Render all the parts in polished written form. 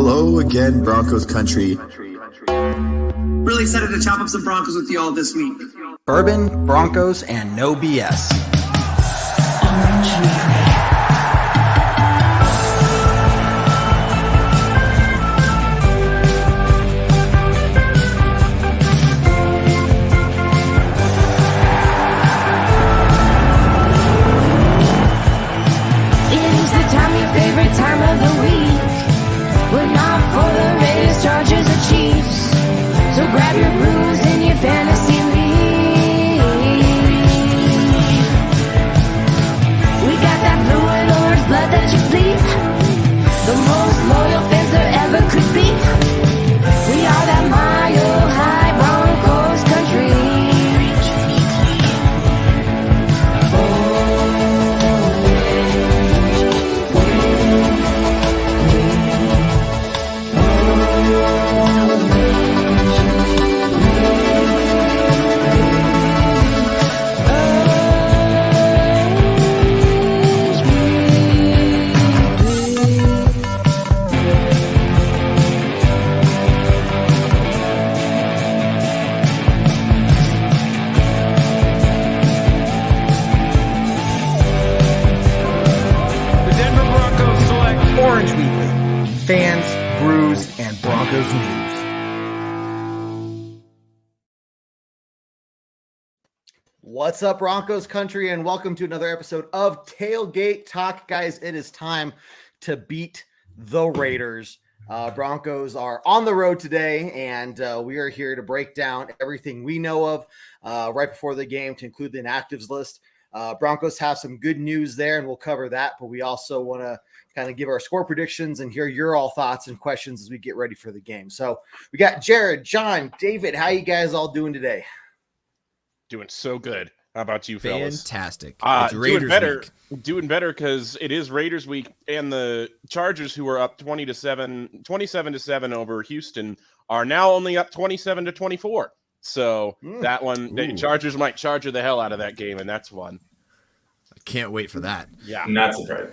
Hello again, Broncos country. Really excited to chop up some Broncos with you all this week. Bourbon, Broncos, and no BS. Favorite time of the week. We're not for the Raiders, Chargers, or Chiefs. So grab your brews in your fantasy league. We got that blue and orange blood that you bleed. The most loyal fans there ever could be. We are that mile high Broncos country. Orange Weekly. Fans, brews, and Broncos news. What's up, Broncos country, and welcome to another episode of Tailgate Talk. Guys, it is time to beat the Raiders. Broncos are on the road today, and we are here to break down everything we know of right before the game to include the inactives list. Broncos have some good news there, and we'll cover that, but we also want to kind of give our score predictions and hear your all thoughts and questions as we get ready for the game. So we got Jared, John, David. How you guys all doing today? Doing so good. How about you, fellas? Fantastic. It's Raiders week. Doing better because it is Raiders week, and the Chargers, who were up 27-7 over Houston, are now only up 27-24. So that one, the Chargers might charger the hell out of that game, and that's one. I can't wait for that. Yeah. Not surprising.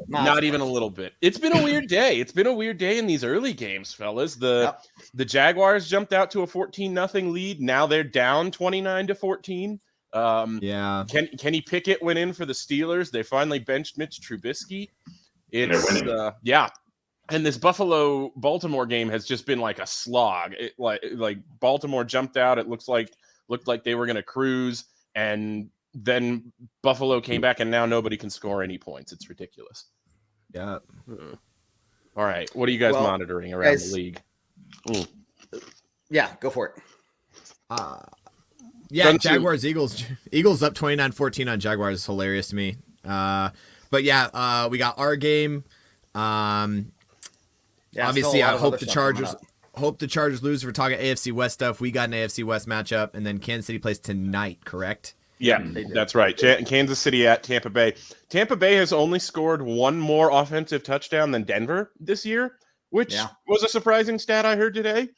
Not even a little bit. It's been a weird day. It's been a weird day in these early games, fellas. The Jaguars jumped out to a 14-0 lead. Now they're down 29-14. Kenny Pickett went in for the Steelers. They finally benched Mitch Trubisky. And this Buffalo-Baltimore game has just been like a slog. Like Baltimore jumped out. It looked like they were going to cruise, and then Buffalo came back, and now nobody can score any points. It's ridiculous. Yeah. All right. What are you guys monitoring around the league? Yeah, go for it. Jaguars, Eagles up 29-14 on Jaguars is hilarious to me. We got our game. Obviously, I hope the Chargers lose. We're talking AFC West stuff. We got an AFC West matchup, and then Kansas City plays tonight, correct? Yeah, that's right. Kansas City at Tampa Bay. Tampa Bay has only scored one more offensive touchdown than Denver this year, which was a surprising stat I heard today.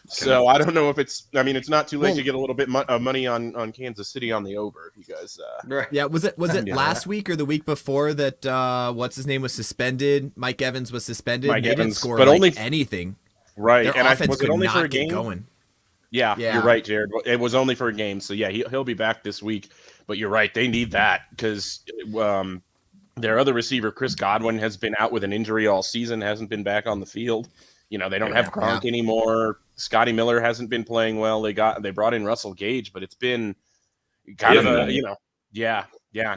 So I don't know if it's not too late to get a little bit of money on Kansas City on the over. If you guys, yeah, was it last week or the week before that? What's his name was suspended? Mike Evans was suspended. Mike Evans, didn't score but only anything. Right, Their and offense was it could only not for a get game? Going. Yeah, you're right, Jared. It was only for a game, so yeah, he'll be back this week. But you're right, they need that because their other receiver, Chris Godwin, has been out with an injury all season, hasn't been back on the field. They don't have Gronk anymore. Scotty Miller hasn't been playing well. They brought in Russell Gage, but it's been kind of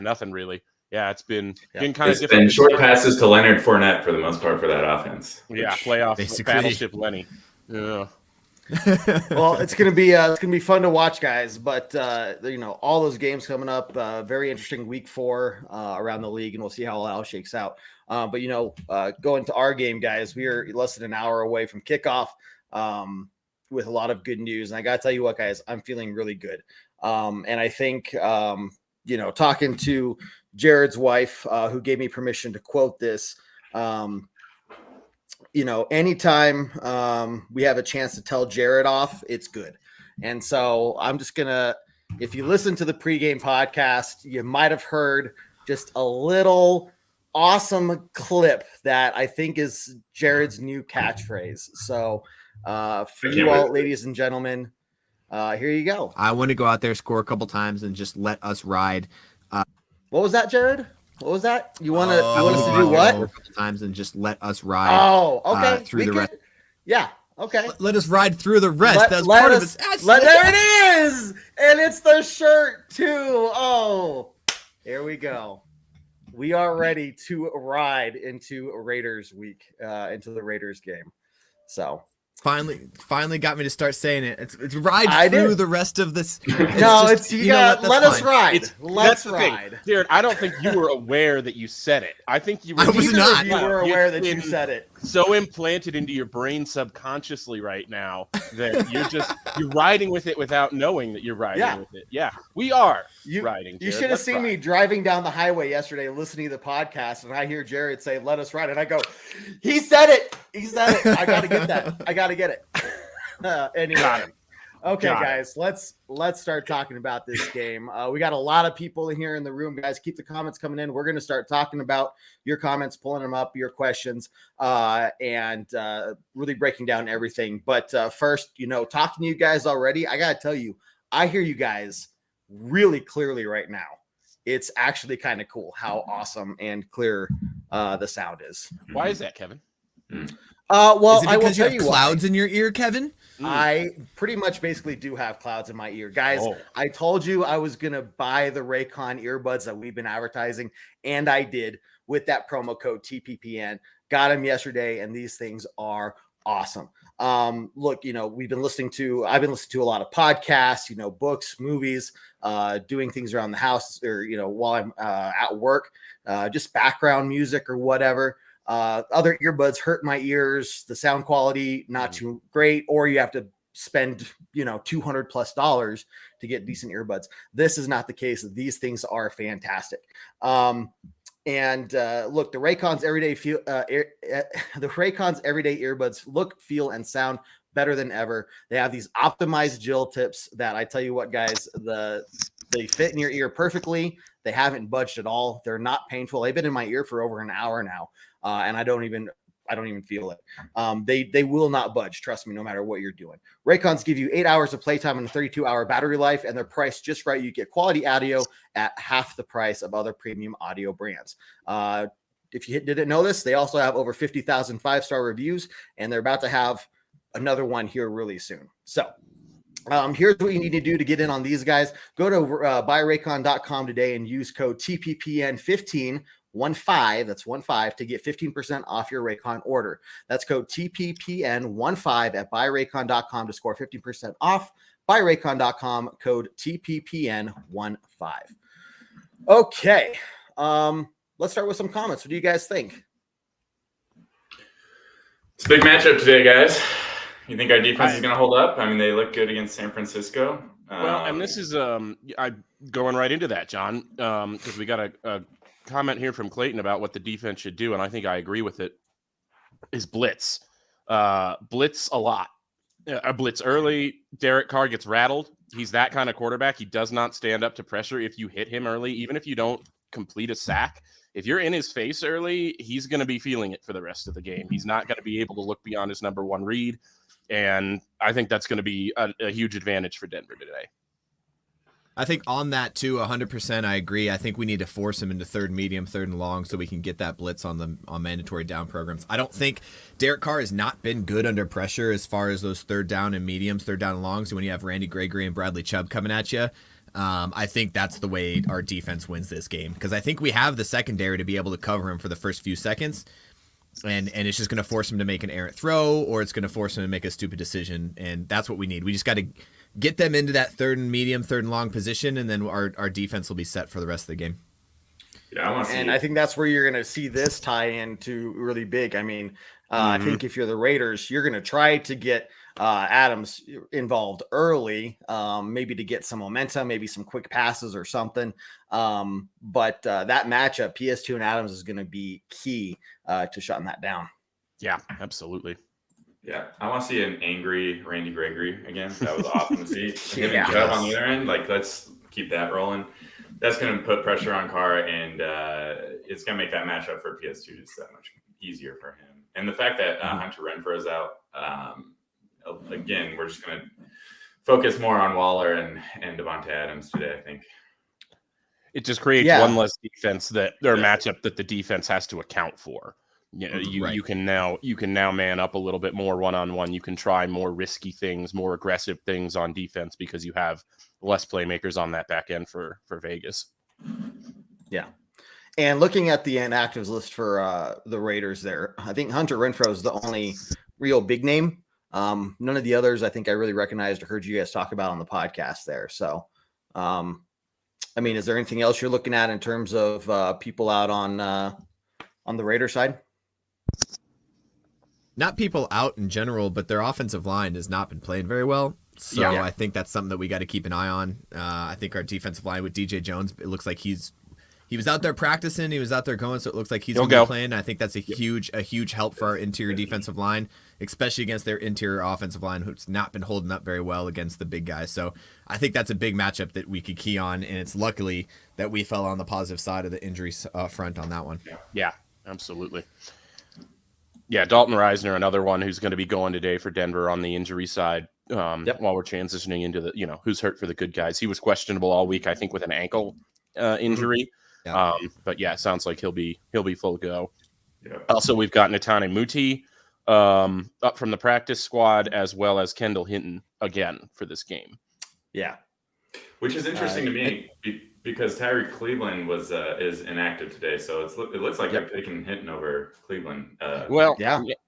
nothing really. Yeah, it's been kind of different. It's been short passes to Leonard Fournette for the most part for that offense. Yeah, playoff battleship Lenny. Yeah. Well, it's gonna be fun to watch, guys. But all those games coming up. Very interesting week 4 around the league, and we'll see how it all shakes out. Going to our game, guys, we are less than an hour away from kickoff. With a lot of good news, and I gotta tell you what, guys, I'm feeling really good. And I think talking to Jared's wife, who gave me permission to quote this. Anytime we have a chance to tell Jared off, it's good. And so I'm just if you listen to the pregame podcast, you might have heard just a little awesome clip that I think is Jared's new catchphrase. So for you all, ladies and gentlemen, here you go. I want to go out there, score a couple times, and just let us ride. What was that, Jared? What was that? You want us to do what? A couple times and just let us ride. Oh, okay. Through the rest. Yeah. Okay. Let us ride through the rest. That's part of it. There it is, and it's the shirt too. Oh, here we go. We are ready to ride into Raiders week, into the Raiders game. So finally got me to start saying it. It's ride through the rest of this. Let us ride. Let's ride. Jared, I don't think you were aware that you said it. I think you were. I was not. You were aware that you said it. So implanted into your brain subconsciously right now that you're riding with it without knowing that you're riding with it. Yeah, we are riding. Jared. You should have seen me driving down the highway yesterday listening to the podcast, and I hear Jared say, "Let us ride," and I go, "He said it. He said it. I got to get that. I got to get it." Anyway. Okay, guys, let's start talking about this game. We got a lot of people in here in the room, guys. Keep the comments coming in. We're going to start talking about your comments, pulling them up, your questions, and really breaking down everything. But first, talking to you guys already, I got to tell you, I hear you guys really clearly right now. It's actually kind of cool how awesome and clear the sound is. Why is that, Kevin? Well, is it because you have clouds in your ear, Kevin? I pretty much basically do have clouds in my ear. Guys, I told you I was going to buy the Raycon earbuds that we've been advertising, and I did with that promo code TPPN. Got them yesterday, and these things are awesome. Look, I've been listening to a lot of podcasts, books, movies, doing things around the house or, while I'm at work, just background music or whatever. Other earbuds hurt my ears. The sound quality, not too great, or you have to spend, $200+ to get decent earbuds. This is not the case. These things are fantastic. Look, the Raycon's everyday earbuds look, feel, and sound better than ever. They have these optimized gel tips that I tell you what, guys, they fit in your ear perfectly. They haven't budged at all. They're not painful. They've been in my ear for over an hour now. And I don't even feel it. They will not budge. Trust me, no matter what you're doing. Raycons give you 8 hours of playtime and a 32-hour battery life, and they're priced just right. You get quality audio at half the price of other premium audio brands. If you didn't know this, they also have over 50,000 5-star reviews, and they're about to have another one here really soon. So here's what you need to do to get in on these guys. Go to buyraycon.com today and use code TPPN15. 15, that's 15 to get 15% off your Raycon order. That's code TPPN15 at buyraycon.com to score 15% off. Buyraycon.com, code TPPN15. Okay, let's start with some comments. What do you guys think? It's a big matchup today, guys. You think our defense is going to hold up? I mean, they look good against San Francisco. Well, and this is I'm going right into that, John, because we got a comment here from Clayton about what the defense should do, and I think I agree with it, is blitz. Blitz a lot. A blitz early, Derek Carr gets rattled. He's that kind of quarterback. He does not stand up to pressure if you hit him early, even if you don't complete a sack. If you're in his face early, he's going to be feeling it for the rest of the game. He's not going to be able to look beyond his number one read, and I think that's going to be a huge advantage for Denver today. I think on that too, 100%. I agree. I think we need to force him into third, medium, third, and long, so we can get that blitz on mandatory down programs. I don't think Derek Carr has not been good under pressure as far as those third down and mediums, third down and longs. So when you have Randy Gregory and Bradley Chubb coming at you, I think that's the way our defense wins this game, because I think we have the secondary to be able to cover him for the first few seconds. And it's just going to force him to make an errant throw, or it's going to force him to make a stupid decision, and that's what we need. We just got to get them into that third and medium, third and long position, and then our defense will be set for the rest of the game. Yeah, I think that's where you're going to see this tie into really big. I mean, I think if you're the Raiders, you're going to try to get Adams involved early, maybe to get some momentum, maybe some quick passes or something. But that matchup, PS2 and Adams, is going to be key to shutting that down. Yeah, absolutely. Yeah, I want to see an angry Randy Gregory again. That was awesome to see. Him Yeah. and Chubb on the other end. Let's keep that rolling. that's going to put pressure on Carr, and it's going to make that matchup for PS2 just that much easier for him. And the fact that Hunter Renfrow is out, again, we're just going to focus more on Waller and Devonta Adams today, I think. It just creates one less defense matchup that the defense has to account for. You know, you can now man up a little bit more one-on-one. You can try more risky things, more aggressive things on defense because you have less playmakers on that back end for Vegas. Yeah. And looking at the inactives list for the Raiders there, I think Hunter Renfrow is the only real big name. None of the others I think I really recognized or heard you guys talk about on the podcast there. So, I mean, is there anything else you're looking at in terms of people out on the Raider side? Not people out in general, but their offensive line has not been playing very well. So I think that's something that we got to keep an eye on. I think our defensive line with DJ Jones, it looks like he was out there practicing. He was out there going, so it looks like he's going to be playing. I think that's a huge help for our interior defensive line, especially against their interior offensive line, who's not been holding up very well against the big guys. So I think that's a big matchup that we could key on, and it's luckily that we fell on the positive side of the injury front on that one. Yeah, absolutely. Yeah, Dalton Reisner, another one who's going to be going today for Denver on the injury side. While we're transitioning into the, who's hurt for the good guys. He was questionable all week, I think, with an ankle injury. Yeah. But yeah, it sounds like he'll be full go. Yeah. Also, we've got Netane Muti up from the practice squad, as well as Kendall Hinton again for this game. Yeah, which is interesting to me because Tyreek Cleveland is inactive today, so it looks like they're picking Hinton over Cleveland.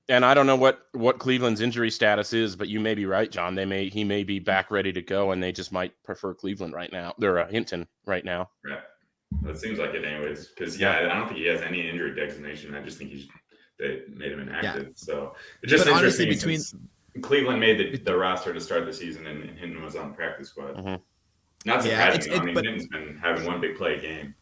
And I don't know what Cleveland's injury status is, but you may be right, John. He may be back ready to go, and they just might prefer Cleveland right now. They're Hinton right now. Right. That seems like it, anyways. Because I don't think he has any injury designation. I just think they made him inactive. Yeah. So it's just interesting. Honestly, Cleveland made the roster to start the season, and Hinton was on the practice squad. Mm-hmm. Not surprising. Hinton's been having one big play game.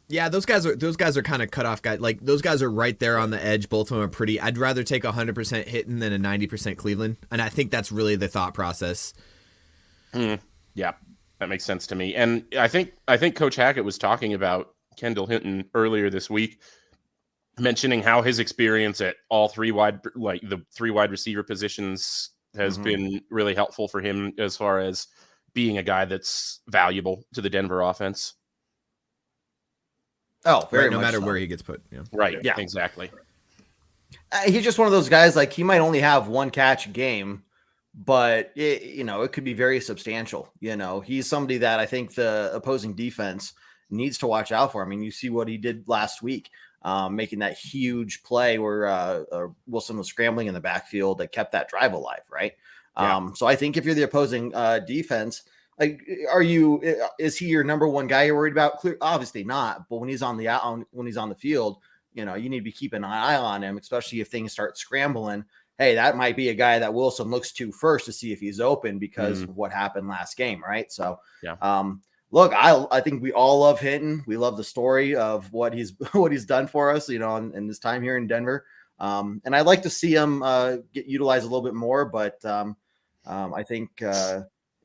Yeah, those guys are kind of cut off guys. Like those guys are right there on the edge. Both of them are pretty. I'd rather take 100% Hinton than a 90% Cleveland, and I think that's really the thought process. Yeah. That makes sense to me. And I think Coach Hackett was talking about Kendall Hinton earlier this week, mentioning how his experience at all the three wide receiver positions has been really helpful for him as far as being a guy that's valuable to the Denver offense. Oh, very no much matter so. Where he gets put. Yeah. Right. Yeah, exactly. He's just one of those guys, like he might only have one catch a game, but it could be very substantial. He's somebody that I think the opposing defense needs to watch out for. I mean, you see what he did last week, making that huge play where Wilson was scrambling in the backfield that kept that drive alive. Right. Yeah. So I think if you're the opposing defense, like, is he your number one guy you're worried about? Obviously not. But when he's on the field, you need to be keeping an eye on him, especially if things start scrambling. Hey, that might be a guy that Wilson looks to first to see if he's open because of what happened last game, right? So, look, I think we all love Hinton. We love the story of what he's done for us, in this time here in Denver. And I'd like to see him get utilized a little bit more, but I think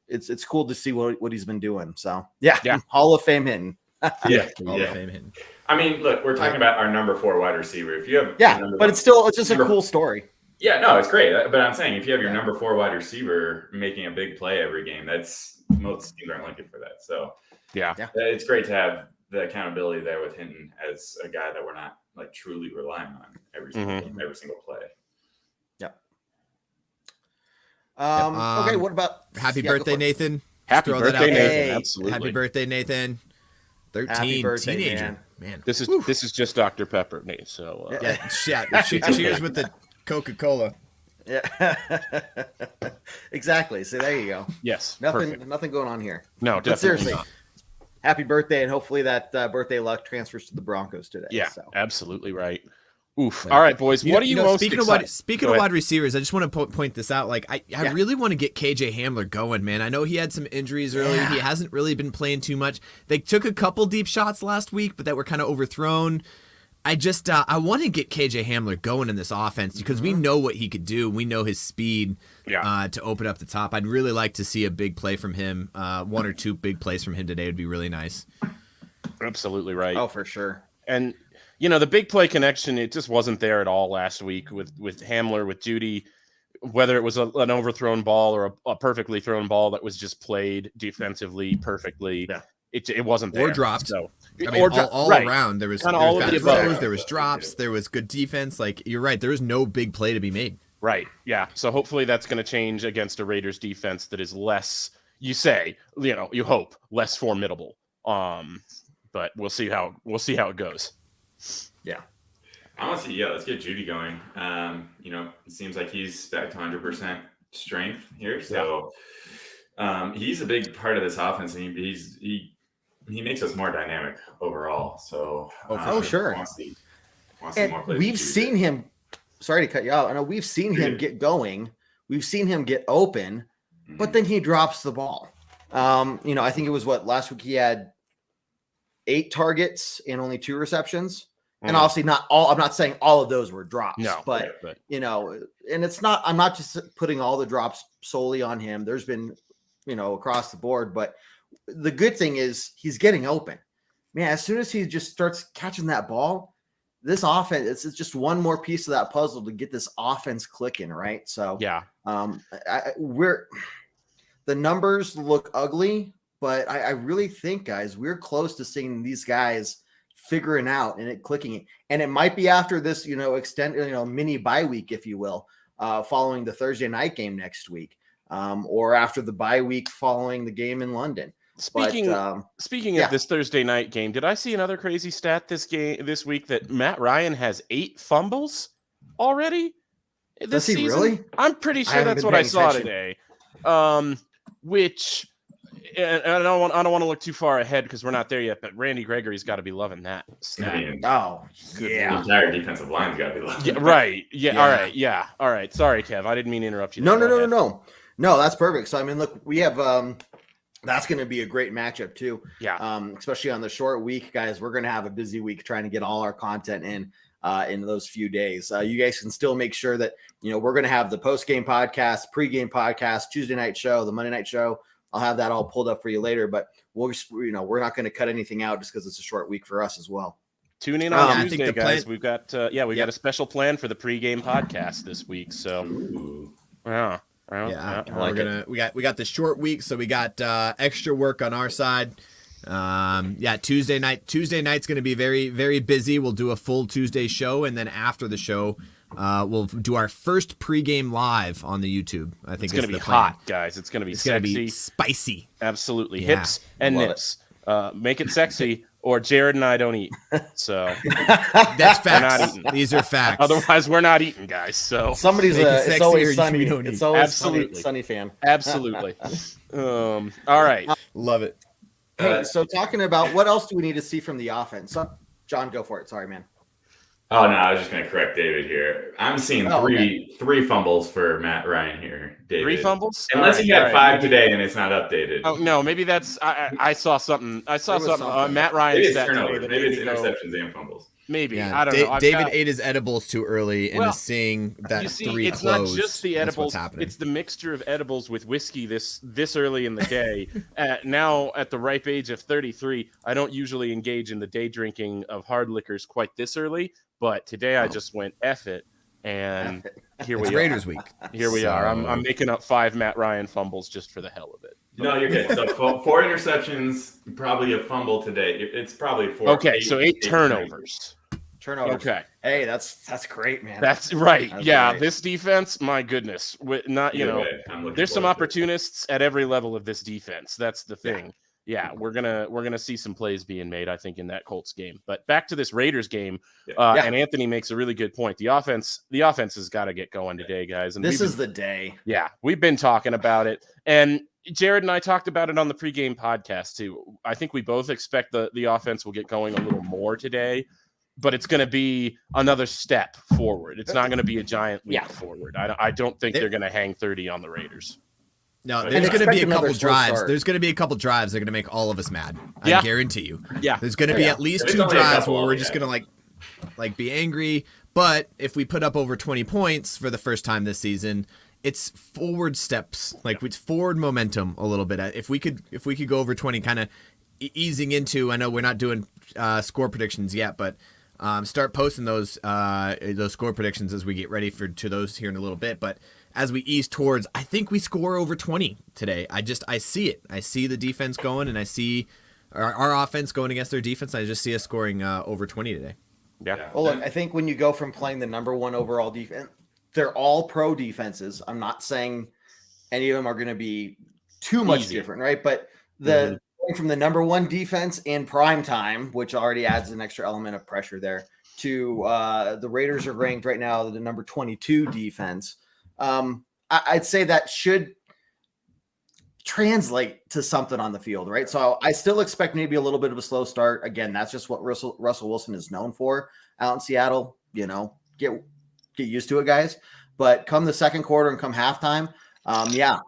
it's cool to see what he's been doing. So, yeah. Hall of Fame Hinton. Hall of Fame Hinton. I mean, look, we're talking about our number 4 wide receiver. If you have but it's just a cool story. Yeah, no, it's great. But I'm saying if you have your number 4 wide receiver making a big play every game, most teams aren't looking for that. So it's great to have the accountability there with Hinton as a guy that we're not like truly relying on every single game, every single play. Yep. Okay, what about happy birthday, Nathan? Happy birthday, Nathan. Absolutely. Happy birthday, Nathan. 13, happy birthday, teenager. Man. This is just Dr. Pepper, Nate. So cheers with the Coca-Cola. Yeah. Exactly. So there you go. Yes. Nothing going on here. No, definitely. But seriously, not. Happy birthday, and hopefully that birthday luck transfers to the Broncos today. Yeah, absolutely right. Oof. All right, boys. What are you most excited? Speaking of wide receivers, I just want to point this out. Like, I really want to get KJ Hamler going, man. I know he had some injuries early. He hasn't really been playing too much. They took a couple deep shots last week, but that were kind of overthrown. I want to get KJ Hamler going in this offense because we know what he could do. We know his speed to open up the top. I'd really like to see a big play from him. 1 or 2 big plays from him today would be really nice. Absolutely right. Oh, for sure. And the big play connection, it just wasn't there at all last week with Hamler, with Judy. Whether it was an overthrown ball or a perfectly thrown ball that was just played defensively perfectly, it wasn't there. Or dropped. So, all around. There was bad throws, there was drops, there was good defense. Like, you're right, there was no big play to be made. Right, yeah. So hopefully that's going to change against a Raiders defense that is less, you hope, less formidable. But we'll see how it goes. Yeah. Honestly, let's get Judy going. It seems like he's back to 100% strength here. So he's a big part of this offense, and he makes us more dynamic overall. So sure. Want to see more plays. We've seen him. Sorry to cut you out. I know we've seen him get going. We've seen him get open, but then he drops the ball. I think it was last week he had 8 targets and only 2 receptions. And obviously not all, I'm not saying all of those were drops, but and it's not, I'm not just putting all the drops solely on him. There's been, across the board, but the good thing is he's getting open, man. As soon as he just starts catching that ball, this offense, it's just one more piece of that puzzle to get this offense clicking. Right. So the numbers look ugly, but I really think, guys, we're close to seeing these guys figuring out and it clicking, and it might be after this mini bye week, if you will, following the Thursday night game next week, or after the bye week following the game in London. Speaking of this Thursday night game, did I see another crazy stat this week that Matt Ryan has 8 fumbles already this season? Really? I'm pretty sure that's what I saw today. Which, and I don't want to look too far ahead because we're not there yet, but Randy Gregory's got to be loving that stat. The entire defensive line's got to be loving it. Right. Yeah. All right. Yeah. All right. Sorry, Kev. I didn't mean to interrupt you. No, that's perfect. So, I mean, look, we have, that's going to be a great matchup too. Yeah. Especially on the short week, guys, we're going to have a busy week trying to get all our content in those few days. You guys can still make sure that, we're going to have the post-game podcast, pre-game podcast, Tuesday night show, the Monday night show. I'll have that all pulled up for you later, but we're not going to cut anything out just because it's a short week for us as well. Tune in on Tuesday, guys. We've got got a special plan for the pregame podcast this week. So, we got the short week, so we got extra work on our side. Tuesday night's going to be very, very busy. We'll do a full Tuesday show, and then after the show, we'll do our first pregame live on the YouTube. I think it's going to be hot, guys. It's going to be sexy. Going to be spicy. Absolutely. Yeah, hips and nips. Make it sexy, or Jared and I don't eat. So that's facts. These are facts. Otherwise, we're not eating, guys. So somebody's it's always sunny. It's always absolutely sunny fan. Absolutely. All right. Love it. Hey, so talking about what else do we need to see from the offense? John, go for it. Sorry, man. Oh, no, I was just going to correct David here. I'm seeing three fumbles for Matt Ryan here, David. 3 fumbles? Unless he had 5 today and it's not updated. Oh, no, maybe that's – I saw something. Matt Ryan maybe said turnovers. Maybe it's interceptions and fumbles. Maybe. Yeah, I don't know. David ate his edibles too early and is seeing that 3 it's closed. Not just the edibles. It's the mixture of edibles with whiskey this early in the day. Now, at the ripe age of 33, I don't usually engage in the day drinking of hard liquors quite this early. But today I just went F it, and here we are. Raiders week. Here we are. I'm making up 5 Matt Ryan fumbles just for the hell of it. No, you're good. So 4 interceptions, probably a fumble today. It's probably 4. Okay, so 8 turnovers. Okay. Hey, that's great, man. That's right. Great. This defense, my goodness. There's some opportunists at every level of this defense. That's the thing. Yeah, we're gonna see some plays being made, I think, in that Colts game. But back to this Raiders game, and Anthony makes a really good point. The offense has got to get going today, guys. And this is the day. Yeah, we've been talking about it, and Jared and I talked about it on the pregame podcast too. I think we both expect the offense will get going a little more today, but it's going to be another step forward. It's not going to be a giant leap forward. I don't think they're going to hang 30 on the Raiders. No, there's going to be a couple drives. There's going to be a couple drives that are going to make all of us mad. I guarantee you. Yeah. There's going to be at least 2 drives where we're just going to like be angry. But if we put up over 20 points for the first time this season, it's forward steps. It's forward momentum a little bit. If we could go over 20, kind of easing into, I know we're not doing score predictions yet, but start posting those score predictions as we get ready to those here in a little bit. But as we ease towards, I think we score over 20 today. I see it. I see the defense going, and I see our offense going against their defense. I just see us scoring over 20 today. Yeah. Well, look, I think when you go from playing the number one overall defense, they're all pro defenses. I'm not saying any of them are going to be too much different, right? But going from the number one defense in prime time, which already adds an extra element of pressure there, to the Raiders are ranked right now the number 22 defense. I'd say that should translate to something on the field, right? So I still expect maybe a little bit of a slow start. Again, that's just what Russell Wilson is known for out in Seattle. Get used to it, guys. But come the second quarter and come halftime,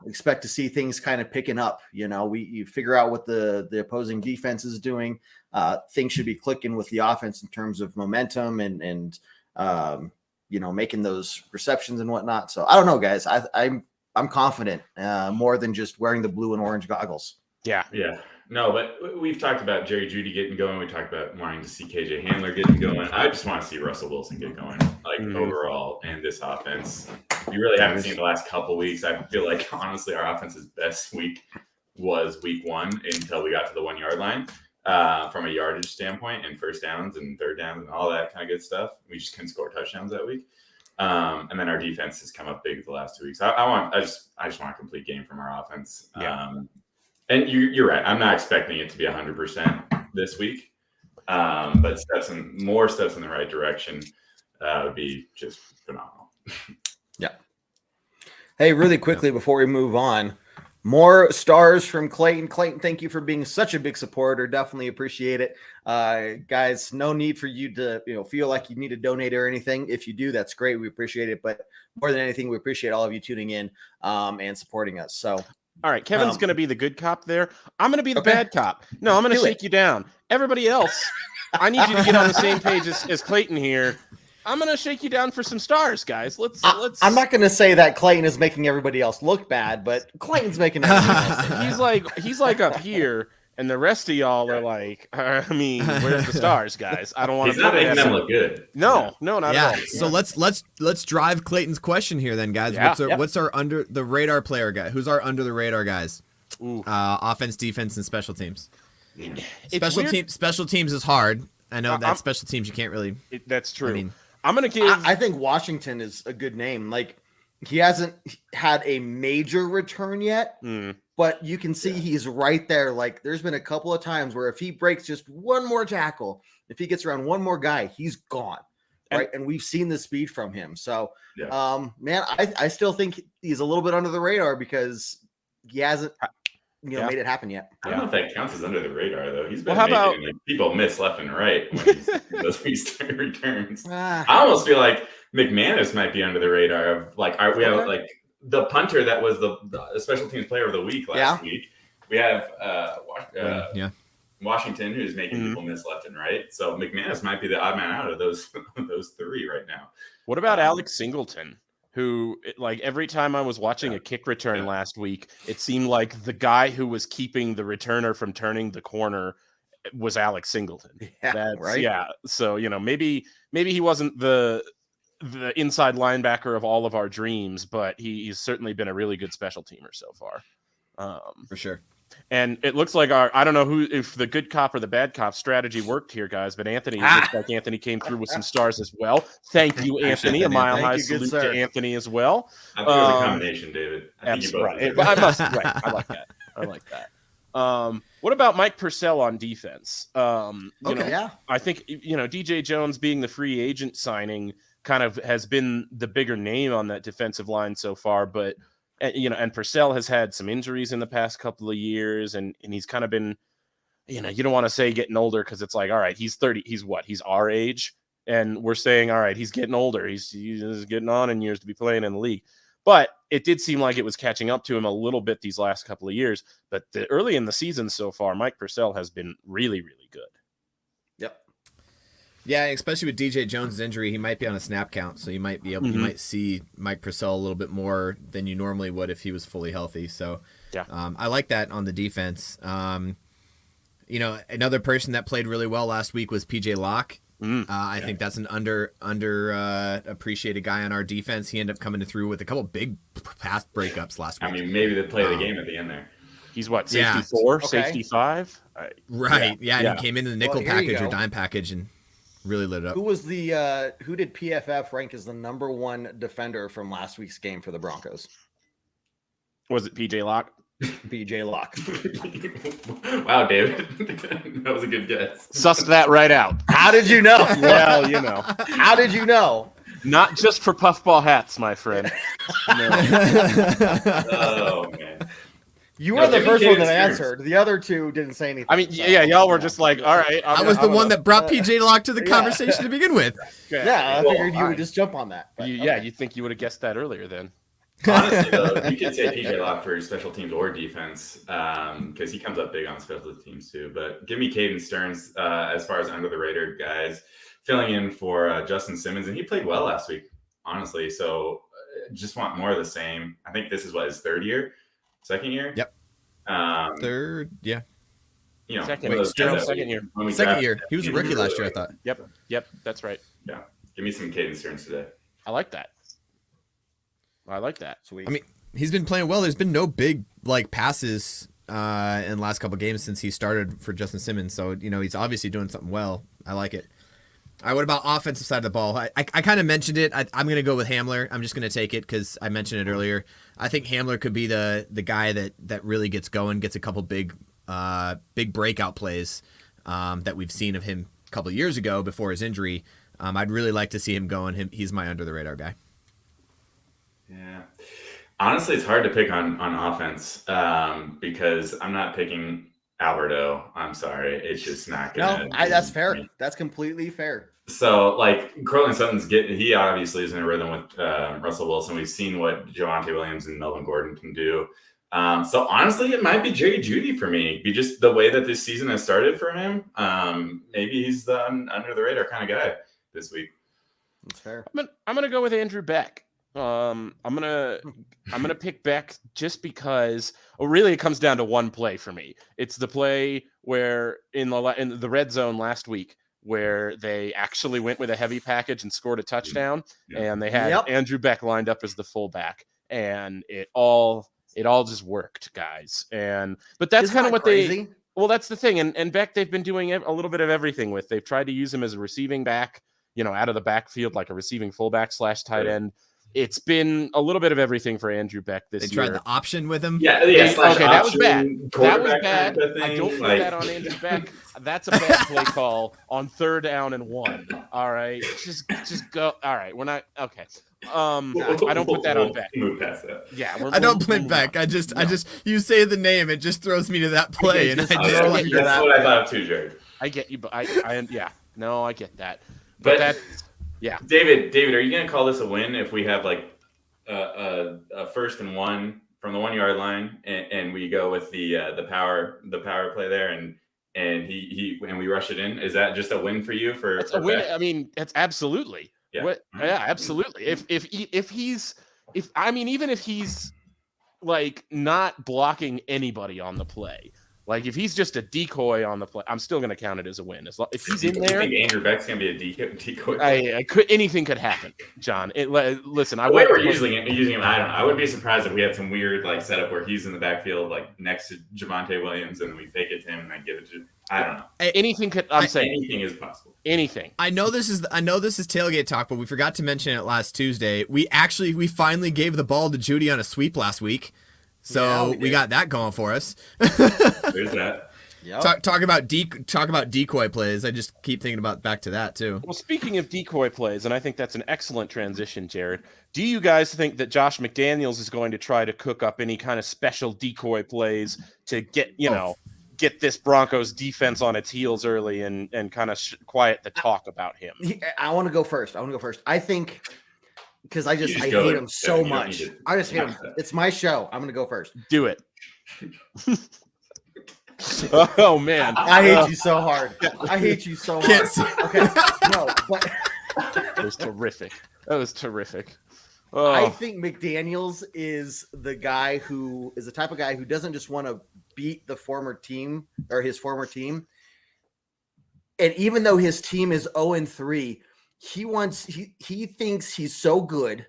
expect to see things kind of picking up. You figure out what the opposing defense is doing. Things should be clicking with the offense in terms of momentum and making those receptions and whatnot. So I don't know, guys. I'm confident more than just wearing the blue and orange goggles. Yeah. No, but we've talked about Jerry Jeudy getting going. We talked about wanting to see KJ Hamler getting going. I just want to see Russell Wilson get going, overall, and this offense. You really haven't seen the last couple of weeks. I feel like, honestly, our offense's best week was week 1 until we got to the 1 yard line from a yardage standpoint and first downs and third downs and all that kind of good stuff. We just couldn't score touchdowns that week. And then our defense has come up big the last 2 weeks. I just want a complete game from our offense. And you're right. I'm not expecting it to be 100% this week. But more steps in the right direction would be just phenomenal. Yeah. Hey, really quickly before we move on, more stars from Clayton. Clayton, thank you for being such a big supporter. Definitely appreciate it. Guys, no need for you to feel like you need to donate or anything. If you do, that's great. We appreciate it. But more than anything, we appreciate all of you tuning in and supporting us. So, all right, Kevin's going to be the good cop there. I'm going to be the bad cop. No, I'm going to shake you down. Everybody else, I need you to get on the same page as Clayton here. I'm going to shake you down for some stars, guys. Let's. I'm not going to say that Clayton is making everybody else look bad, but Clayton's making everybody else. He's like up here, and the rest of y'all are like, where's the stars, guys? I don't want to. He's not making them look good. No, not at all. So let's drive Clayton's question here, then, guys. Yeah. What's our under the radar player guy? Who's our under the radar guys? Offense, defense, and special teams. Special teams is hard. I know that special teams you can't really. That's true. I mean, I'm going to give. I think Washington is a good name. Like, he hasn't had a major return yet, but you can see he's right there. Like, there's been a couple of times where if he breaks just one more tackle, if he gets around one more guy, he's gone. Right. And we've seen the speed from him. So, man, I still think he's a little bit under the radar because he hasn't made it happen yet. I don't know if that counts as under the radar, though. He's been making people miss left and right when he's those restart returns. I almost feel like McManus might be under the radar of we have like the punter that was the special teams player of the week last week. We have Washington, who's making people miss left and right. So McManus might be the odd man out of those three right now. What about Alex Singleton? Who, like, every time I was watching a kick return last week, it seemed like the guy who was keeping the returner from turning the corner was Alex Singleton. Yeah. So, maybe he wasn't the inside linebacker of all of our dreams, but he's certainly been a really good special teamer so far. For sure. And it looks like I don't know if the good cop or the bad cop strategy worked here, guys, but it looks like Anthony came through with some stars as well. Thank you, Anthony. A mile high salute to Anthony as well. I think it was a combination, David. Right. I like that. What about Mike Purcell on defense? I think DJ Jones being the free agent signing kind of has been the bigger name on that defensive line so far, but and Purcell has had some injuries in the past couple of years, and he's kind of been, you don't want to say getting older because it's like, all right, he's 30, he's our age, and we're saying, all right, he's getting older, he's getting on in years to be playing in the league. But it did seem like it was catching up to him a little bit these last couple of years. But early in the season so far, Mike Purcell has been really, really good. Yep. Yeah, especially with DJ Jones' injury, he might be on a snap count, so you might be able, you might see Mike Purcell a little bit more than you normally would if he was fully healthy. So, I like that on the defense. Another person that played really well last week was PJ Locke. I think that's an under appreciated guy on our defense. He ended up coming through with a couple big pass breakups last week. I mean, maybe the play of the game at the end there. He's what, safety 4, Okay. safety 5? Right. Yeah. And he came in the nickel Well, here you package or go. dime package and really lit it up. Who did PFF rank as the number 1 defender from last week's game for the Broncos? Was it PJ Locke? PJ Locke. Wow, David. That was a good guess. Sussed that right out. How did you know? Well, How did you know? not just for puffball hats, my friend. No. Oh, man. You were the give me first one Caden that Stearns. answered. The other two didn't say anything. I mean, so- yeah, y'all were just like, all right. I was the one that brought PJ Locke to the conversation to begin with. Yeah, I Well, figured you fine. would just jump on that. but Yeah, okay. you'd think you would have guessed that earlier then. Honestly, though, you could say PJ Locke for special teams or defense because he comes up big on special teams too. But give me Caden Stearns as far as under the radar guys, filling in for Justin Simmons, and he played well last week, honestly. So just want more of the same. I think this is his second year. Yep. Third, yeah. Second, one of those Wait, guys that second year. when we Second drafted year. him, He was a rookie last year, I thought. Yep, that's right. Yeah, give me some Caden Stearns today. I like that. Sweet. I mean, he's been playing well. There's been no big passes in the last couple of games since he started for Justin Simmons. So, he's obviously doing something well. I like it. All right, what about offensive side of the ball? I kind of mentioned it. I'm going to go with Hamler. I'm just going to take it because I mentioned it earlier. I think Hamler could be the guy that really gets going, gets a couple big breakout plays that we've seen of him a couple of years ago before his injury. I'd really like to see him going. He's my under the radar guy. Yeah. Honestly, it's hard to pick on offense because I'm not picking Alberto. I'm sorry. It's just not going to. That's fair. That's completely fair. So, Cortland Sutton's he obviously is in a rhythm with Russell Wilson. We've seen what Javonte Williams and Melvin Gordon can do. So, honestly, it might be Jerry Jeudy for me. Be just the way that this season has started for him. Maybe he's the under the radar kind of guy this week. That's fair. I'm gonna go with Andrew Beck. I'm gonna pick Beck just because really it comes down to one play for me. It's the play where in the red zone last week where they actually went with a heavy package and scored a touchdown, and they had Andrew Beck lined up as the fullback, and it all just worked, guys. But that's kind of what crazy? Well, that's the thing, and Beck they've been doing a little bit of everything with. They've tried to use him as a receiving back, out of the backfield like a receiving fullback / tight end. It's been a little bit of everything for Andrew Beck this year. They tried the option with him. Yeah. Okay, that was bad. That was Quarterback bad. kind of I don't thing, put that on Andrew Beck. That's a bad play call on 3rd down and 1. All right, just go. All right, we're not okay. I don't put that on Beck. Move past that. Yeah, I don't blame Beck. I just you say the name, it just throws me to that play, and I just That's like what I thought too, Jared. I get you, but I get that. But that's David, are you gonna call this a win if we have a 1st and 1 from the 1 yard line, and we go with the power play there, and we rush it in? Is that just a win for you? It's a win. I mean, it's absolutely. Yeah. Absolutely. If he's not blocking anybody on the play, if he's just a decoy on the play, I'm still going to count it as a win. If he's in there, I think Andrew Beck's going to be a decoy. Anything could happen, John. Listen, the way we're using him, I don't know. I wouldn't be surprised if we had some weird setup where he's in the backfield next to Javonte Williams, and we fake it to him and I give it to. I don't know. Anything could. Anything is possible. Anything. I know this is tailgate talk, but we forgot to mention it last Tuesday. We finally gave the ball to Jeudy on a sweep last week, so we got that going for us. There's that. Yep. Talk about decoy plays. I just keep thinking about back to that too. Well, speaking of decoy plays, and I think that's an excellent transition, Jared. Do you guys think that Josh McDaniels is going to try to cook up any kind of special decoy plays to get get this Broncos defense on its heels early and kind of quiet the talk about him? I want to go first. I think because I hate him so much. I just hate him. It's my show. I'm going to go first. Do it. Oh man, I hate you so hard. I hate you so hard. Okay, no, but that was terrific. I think McDaniels is the type of guy who doesn't just want to beat the former team or his former team. And even though his team is 0-3, he thinks he's so good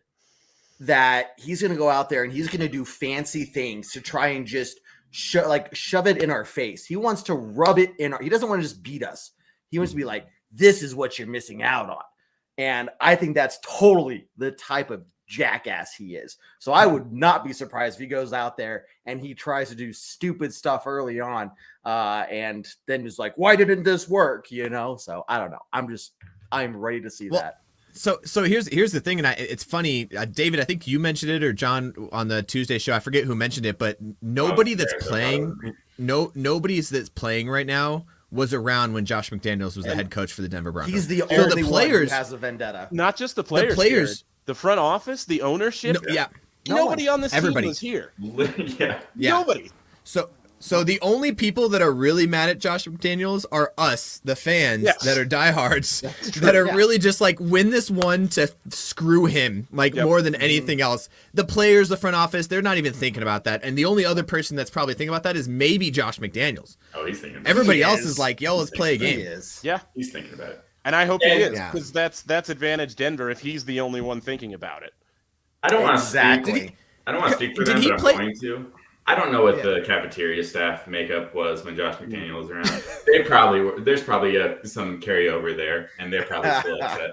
that he's going to go out there and he's going to do fancy things to try and just shove it in our face. He wants to rub it in he doesn't want to just beat us. He wants to be like, this is what you're missing out on. And I think that's totally the type of jackass he is. So I would not be surprised if he goes out there and he tries to do stupid stuff early on and then is like, why didn't this work? You know? So I don't know. I'm ready to see that. So here's the thing, and it's funny, David. I think you mentioned it, or John on the Tuesday show. I forget who mentioned it, but nobody that's playing right now was around when Josh McDaniels was the head coach for the Denver Broncos. He's the only one who has a vendetta. Not just the players, the front office, the ownership. Nobody on this team was here. Yeah. Nobody. So the only people that are really mad at Josh McDaniels are us, the fans that are diehards, that are really just like, win this one to screw him, more than anything else. The players, the front office, they're not even thinking about that. And the only other person that's probably thinking about that is maybe Josh McDaniels. Oh, he's thinking about it. Everybody else is like, yo, let's play a game. Yeah. He's thinking about it. And I hope he is, because that's advantage Denver if he's the only one thinking about it. I don't want to speak. I don't want to speak for them, but I'm going to. I don't know what the cafeteria staff makeup was when Josh McDaniel was around. They probably were. There's probably some carryover there, and they're probably still upset.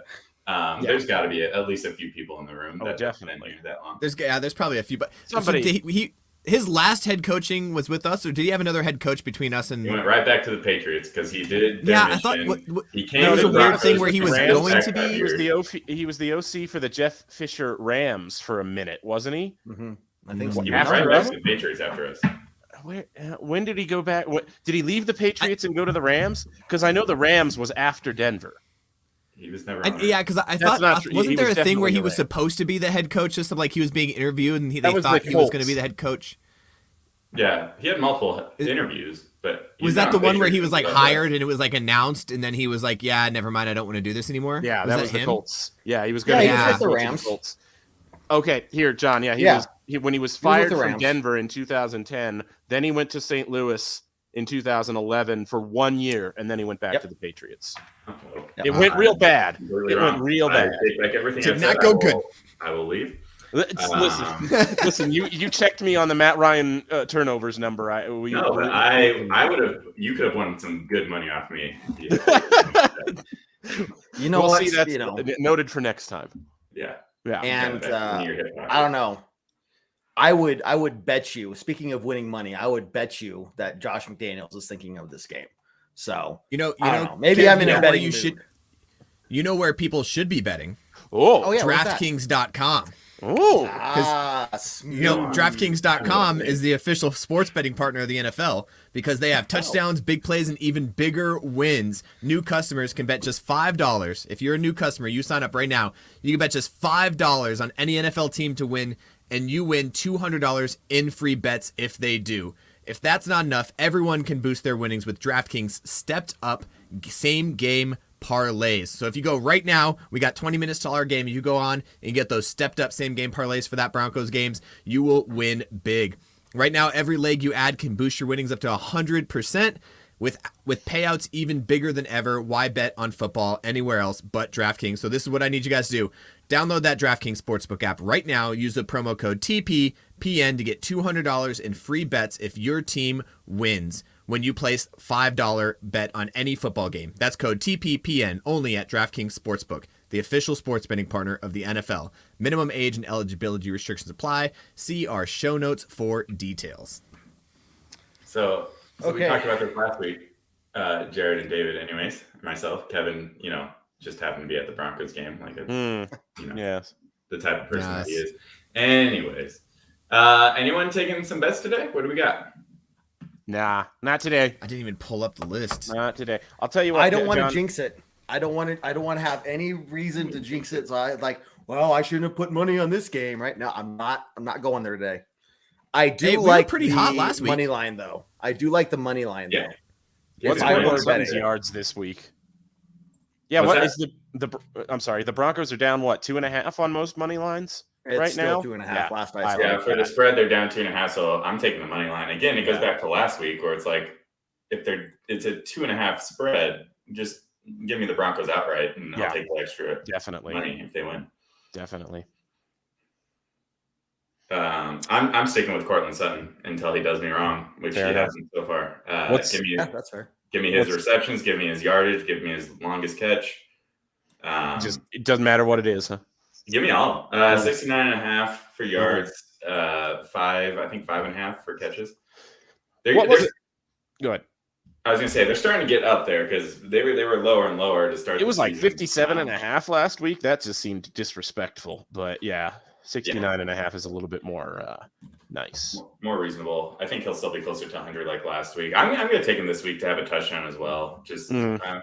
There's got to be at least a few people in the room. Oh, definitely. That long. There's probably a few, but somebody. His last head coaching was with us, or did he have another head coach between us and? He went right back to the Patriots because he did. I thought he came. There was a weird thing where he was going to be. He was the OC for the Jeff Fisher Rams for a minute, wasn't he? Mm-hmm. I think so. He went right back to the Patriots after us. When did he go back? Did he leave the Patriots and go to the Rams? Because I know the Rams was after Denver. He was never. Because I thought wasn't there a thing where he was supposed to be the head coach? Just like he was being interviewed and they thought he was going to be the head coach. Yeah, he had multiple interviews, but was that the one where he was like hired and it was like announced and then he was like, "Yeah, never mind, I don't want to do this anymore." Yeah, that was the Colts. Yeah, he was going to be the Rams. Colts. Okay, here, John. Yeah, when he was fired from Denver in 2010, then he went to St. Louis in 2011 for 1 year, and then he went back to the Patriots. It went real bad. Went real bad. I take back everything. Did not go good. I will leave. Listen. You checked me on the Matt Ryan turnovers number. I would have. You could have won some good money off me. You know what? That's noted for next time. Yeah. Yeah. And I don't know. I would bet you, speaking of winning money, I would bet you that Josh McDaniels is thinking of this game. So I don't know. Maybe I'm in a betting mood. You know where people should be betting? DraftKings.com. Oh, DraftKings.com is the official sports betting partner of the NFL because they have touchdowns, big plays, and even bigger wins. New customers can bet just $5. If you're a new customer, you sign up right now. You can bet just $5 on any NFL team to win, and you win $200 in free bets if they do. If that's not enough, everyone can boost their winnings with DraftKings stepped up same game parlays. So if you go right now, we got 20 minutes till our game. You go on and get those stepped up same game parlays for that Broncos games. You will win big. Right now, every leg you add can boost your winnings up to 100% with payouts even bigger than ever. Why bet on football anywhere else but DraftKings? So this is what I need you guys to do. Download that DraftKings Sportsbook app right now. Use the promo code TPPN to get $200 in free bets if your team wins when you place $5 bet on any football game. That's code TPPN only at DraftKings Sportsbook, the official sports betting partner of the NFL. Minimum age and eligibility restrictions apply. See our show notes for details. So we talked about this last week, Jared and David anyways. Myself, Kevin, just happened to be at the Broncos game. The type of person that he is. Anyways, anyone taking some bets today? What do we got? Nah, not today. I didn't even pull up the list. Not today. I'll tell you what. I don't want to jinx it. I don't want to have any reason to jinx it. So I shouldn't have put money on this game, right? No, I'm not going there today. I do like pretty hot last week. Money line though. I do like the money line though. What's Broncos yards this week? Yeah, what is the I'm sorry, the Broncos are down 2.5 on most money lines? It's right still now. 2.5 last I saw. Yeah, for the spread, they're down 2.5. So I'm taking the money line. Again, it goes back to last week where it's like, if it's a 2.5 spread, just give me the Broncos outright, and I'll take the extra money if they win. Definitely. I'm sticking with Cortland Sutton until he does me wrong, which he hasn't so far. That's fair. Give me his receptions, give me his yardage, give me his longest catch. It doesn't matter what it is, huh? Give me all. 69.5 for yards, 5.5 for catches. What was it? Go ahead. I was going to say, they're starting to get up there because they were lower and lower to start. It was like 57.5 last week. That just seemed disrespectful. But 69.5 is a little bit more nice. More reasonable. I think he'll still be closer to 100 like last week. I'm going to take him this week to have a touchdown as well.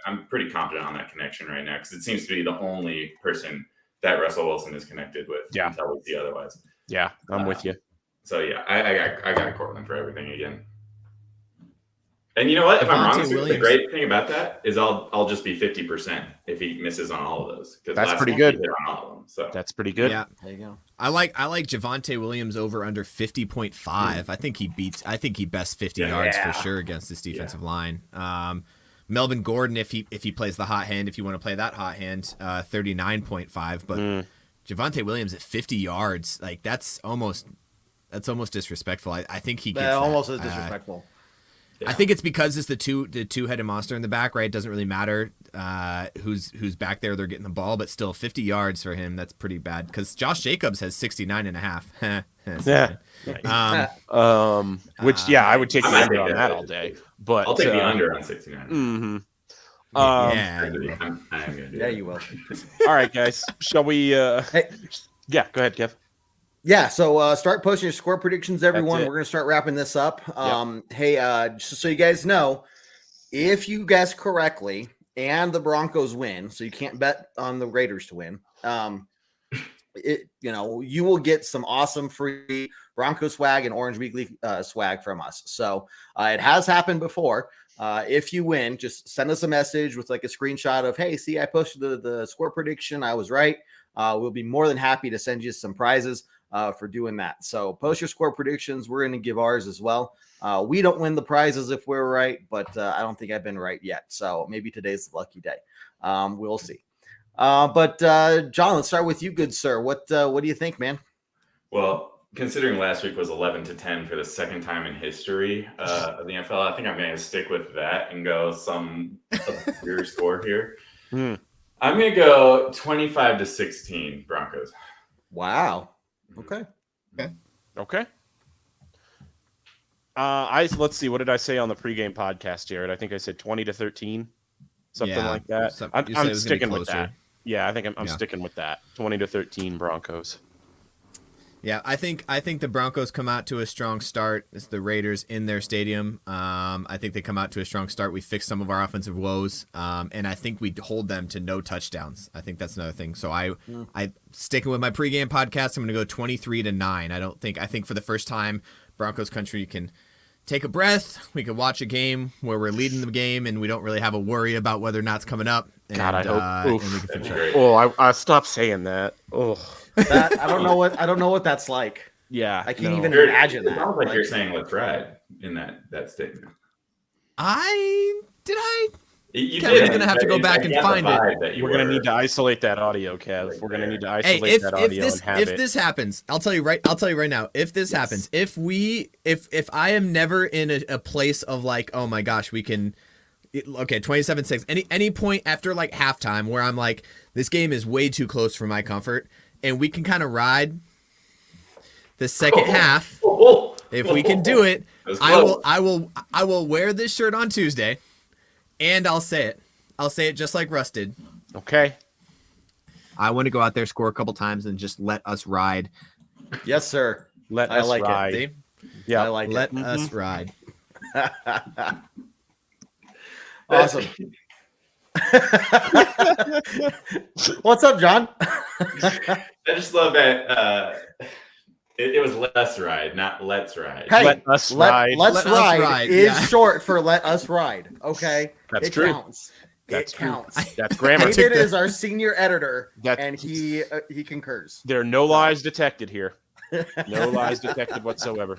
I'm pretty confident on that connection right now because it seems to be the only person that Russell Wilson is connected with until we see otherwise. Yeah, I'm with you. So, I got Cortland for everything again. And you know what? If I'm wrong, the great thing about that is I'll just be 50% if he misses on all of those. That's pretty good. On all of them, so that's pretty good. Yeah, there you go. I like Javonte Williams over under 50.5. I think he bests 50 yards for sure against this defensive line. Melvin Gordon, if he plays the hot hand, if you want to play that hot hand, 39.5. But Javonte Williams at 50 yards, like that's almost disrespectful. I think he gets almost as disrespectful. I think it's because it's the two-headed monster in the back, right? It doesn't really matter who's back there. They're getting the ball, but still 50 yards for him. That's pretty bad because Josh Jacobs has 69.5. Which I would take the under on that all day. But I'll take the under on 69. Yeah, you will. All right, guys. Shall we? Hey. Yeah, go ahead, Kev. Yeah, so start posting your score predictions, everyone. We're going to start wrapping this up. Hey, just so you guys know, if you guess correctly and the Broncos win, so you can't bet on the Raiders to win, you will get some awesome free Broncos swag and Orange Weekly swag from us. So it has happened before. If you win, just send us a message with like a screenshot of, hey, see, I posted the score prediction. I was right. We'll be more than happy to send you some prizes for doing that. So post your score predictions. We're going to give ours as well. We don't win the prizes if we're right, but I don't think I've been right yet. So maybe today's the lucky day. We'll see. But John, let's start with you, good sir. What do you think, man? Well, considering last week was 11-10 for the second time in history of the NFL, I think I'm going to stick with that and go some obscure score here. I'm going to go 25-16 Broncos. Wow. Okay. Let's see. What did I say on the pregame podcast, Jared? I think I said 20-13, something like that. I'm sticking with that. Yeah, I think I'm sticking with that. 20-13 Broncos. Yeah, I think the Broncos come out to a strong start. It's the Raiders in their stadium. I think they come out to a strong start. We fix some of our offensive woes, and I think we hold them to no touchdowns. I think that's another thing. So I sticking with my pregame podcast. I'm going to go 23-9. I think for the first time, Broncos country can take a breath. We can watch a game where we're leading the game and we don't really have a worry about whether or not it's coming up. And, God, I hope. And we can finish it. I stopped saying that. Oh. That I don't know what that's like. Yeah, I can't even imagine that. It sounds like you're saying "let's ride" in that statement. Kevin's gonna have to go back and find it. We're gonna need to isolate that audio, Kev. We're gonna need to isolate that audio and have it. If this happens, I'll tell you right now. If this happens, if I am never in a place of like, oh my gosh, we can. Okay, 27-6. Any point after like halftime where I'm like, this game is way too close for my comfort. And we can kind of ride the second half. If we can do it, I will wear this shirt on Tuesday, and I'll say it. I'll say it just like Russ did. Okay. I want to go out there, score a couple times, and just let us ride. Yes, sir. Let us ride. It. Yeah, I like let it. us ride. Awesome. What's up, John? I just love that it was "let's ride," not "let's ride." Hey, let us ride. Let's ride is short for "let us ride." Okay, That's true. Counts. It counts. That's grammar. David is our senior editor, and he concurs. There are no lies detected here. No lies detected whatsoever.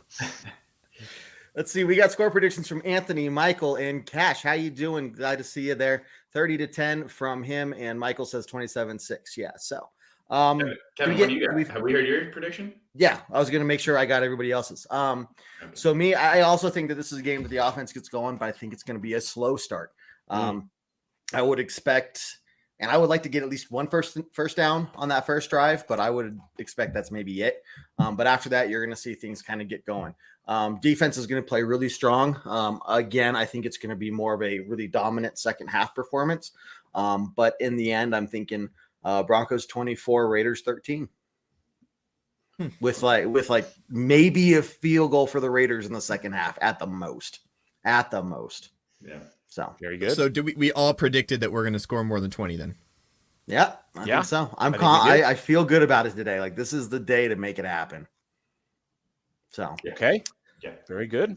Let's see. We got score predictions from Anthony, Michael, and Cash. How you doing? Glad to see you there. 30-10 from him, and Michael says 27-6. Yeah. So, Kevin, what do you got? Have we heard your prediction? Yeah, I was going to make sure I got everybody else's. So I also think that this is a game that the offense gets going, but I think it's going to be a slow start. I would expect, and I would like to get at least one first down on that first drive, but I would expect that's maybe it. But after that, you're going to see things kind of get going. Defense is going to play really strong. Again, I think it's going to be more of a really dominant second half performance. But in the end, I'm thinking Broncos 24, Raiders 13. With like maybe a field goal for the Raiders in the second half at the most. Yeah. So very good. So we all predicted that we're going to score more than 20 then? Yeah, I think so. I feel good about it today. Like this is the day to make it happen. So okay. Yeah. Very good.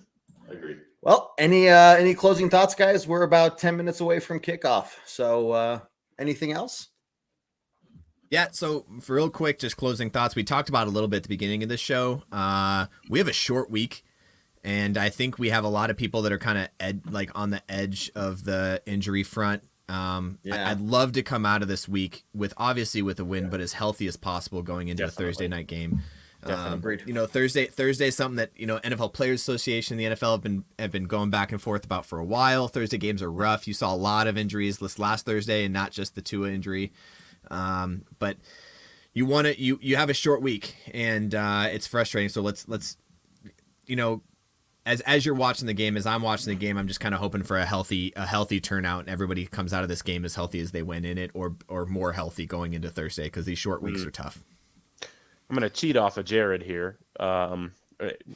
Agreed. Well, any closing thoughts, guys? We're about 10 minutes away from kickoff. So anything else? Yeah, so for real quick, just closing thoughts. We talked about a little bit at the beginning of this show. We have a short week, and I think we have a lot of people that are kind of on the edge of the injury front. I'd love to come out of this week with a win, but as healthy as possible going into a Thursday night game. Agreed. Thursday is something that NFL Players Association, the NFL have been going back and forth about for a while. Thursday games are rough. You saw a lot of injuries this last Thursday, and not just the Tua injury. But you have a short week, and it's frustrating. So let's as you're watching the game, as I'm watching the game, I'm just kind of hoping for a healthy turnout, and everybody comes out of this game as healthy as they went in it, or more healthy going into Thursday, because these short weeks are tough. I'm going to cheat off of Jared here. A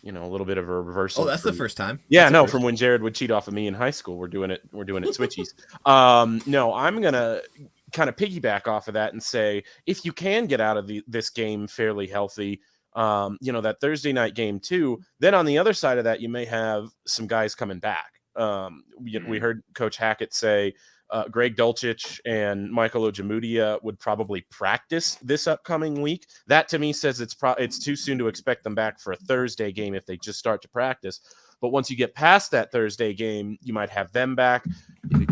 little bit of a reversal. Oh, that's the first time. Yeah, from when Jared would cheat off of me in high school. We're doing it switchies. No, I'm going to kind of piggyback off of that and say, if you can get out of this game fairly healthy, that Thursday night game too, then on the other side of that, you may have some guys coming back. We heard Coach Hackett say Greg Dulcich and Michael Ojemudia would probably practice this upcoming week. That to me says it's too soon to expect them back for a Thursday game if they just start to practice. But once you get past that Thursday game, you might have them back.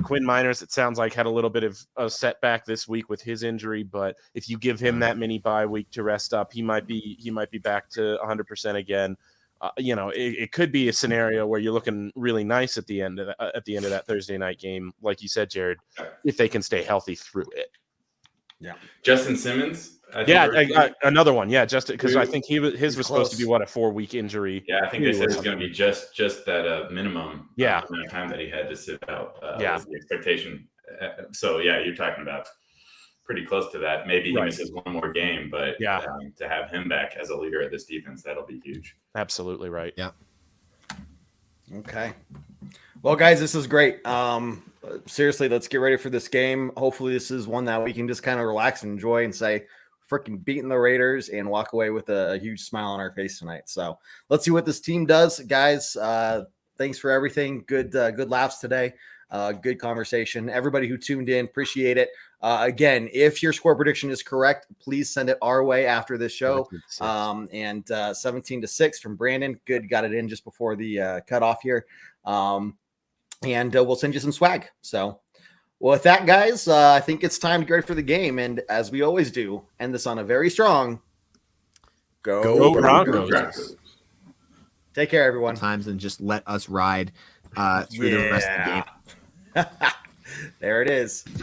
Quinn Miners, it sounds like, had a little bit of a setback this week with his injury, but if you give him that mini bye week to rest up, he might be back to 100% again. It could be a scenario where you're looking really nice at the end of that Thursday night game, like you said, Jared, if they can stay healthy through it. Yeah, Justin Simmons. Another one. Yeah, just because I think his was supposed to be a 4-week injury. Yeah, I think they said it's going to be just that minimum. Yeah, amount of time that he had to sit out. Was the expectation. So yeah, you're talking about pretty close to that. Maybe he misses one more game, but to have him back as a leader of this defense, that'll be huge. Absolutely right. Yeah. Okay. Well, guys, this is great. Seriously, let's get ready for this game. Hopefully this is one that we can just kind of relax and enjoy and say, freaking beating the Raiders, and walk away with a huge smile on our face tonight. So let's see what this team does, guys. Thanks for everything. Good laughs today. Good conversation. Everybody who tuned in, appreciate it. Again, if your score prediction is correct, please send it our way after this show. 17-6 from Brandon. Good. Got it in just before the cutoff here. And we'll send you some swag. So with that, guys, I think it's time to get ready for the game. And as we always do, end this on a very strong Go Broncos. Take care, everyone. Times and just let us ride through the rest of the game. There it is. Cause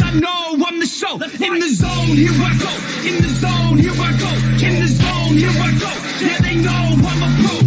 I know I'm the show. In the zone, here I go. In the zone, here I go. In the zone, here I go. Yeah, they know I'm a pro.